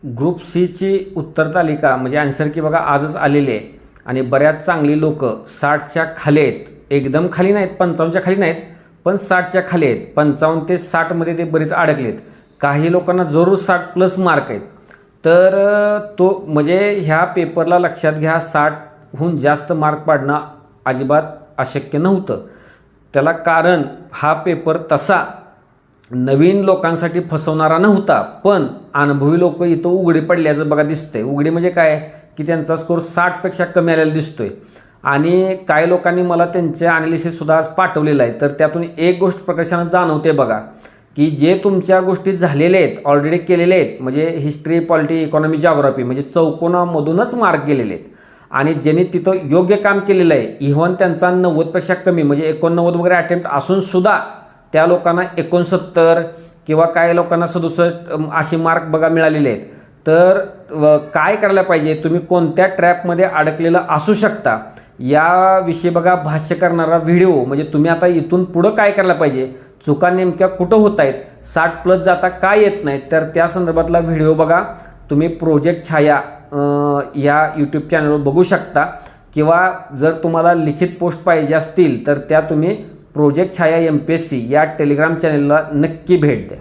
Group सीची उत्तर तालिका म्हणजे आन्सर की बघा आजच आलेली आहे आणि बऱ्याच चांगली लोक 60च्या खाली आहेत, एकदम खाली नाहीत, 55च्या खाली नाहीत, पण 60च्या खाली आहेत. 55 ते 60मध्ये ते बरेच अडकलेत. काही लोकांना जरूर 60+ मार्क आहेत. तर तो म्हणजे ह्या पेपरला लक्षात घ्या, 60हून जास्त मार्क पाडणं अजिबात अशक्य नव्हतं. त्याला कारण हा पेपर तसा नवीन लोकांसाठी फसवणारा नव्हता, पण अनुभवी लोक इथं उघडी पडल्याचं बघा दिसतंय. उघडी म्हणजे काय की त्यांचा स्कोर 60पेक्षा कमी आलेला दिसतोय. आणि काही लोकांनी मला त्यांचे ॲनालिसिससुद्धा आज पाठवलेलं आहे. तर त्यातून एक गोष्ट प्रकर्षानं जाणवते बघा, की जे तुमच्या गोष्टी झालेल्या आहेत, ऑलरेडी केलेले आहेत, म्हणजे हिस्ट्री, पॉलिटी, इकॉनॉमी, जिओग्राफी म्हणजे चौकोनामधूनच मार्क गेलेले आहेत. आणि ज्यांनी तिथं योग्य काम केलेलं आहे, इव्हन त्यांचा 90पेक्षा कमी म्हणजे 89 वगैरे अटेम्प्ट असूनसुद्धा त्या लोकांना 69 किंवा काही लोकांना 67 असे मार्क बघा मिळालेले आहेत. तर काय करायला पाहिजे, तुम्ही कोणत्या ट्रॅपमध्ये अडकलेलं असू शकता याविषयी बघा भाष्य करणारा व्हिडिओ. म्हणजे तुम्ही आता इथून पुढं काय करायला पाहिजे, चुका नेमक्या कुठं होत आहेत, 60+ जाता काय येत नाहीत, तर त्या संदर्भातला व्हिडिओ बघा तुम्ही प्रोजेक्ट छाया या यूट्यूब चॅनलवर बघू शकता. किंवा जर तुम्हाला लिखित पोस्ट पाहिजे असतील तर त्या तुम्ही प्रोजेक्ट छाया MPSC या टेलिग्राम चॅनलला नक्की भेट द्या.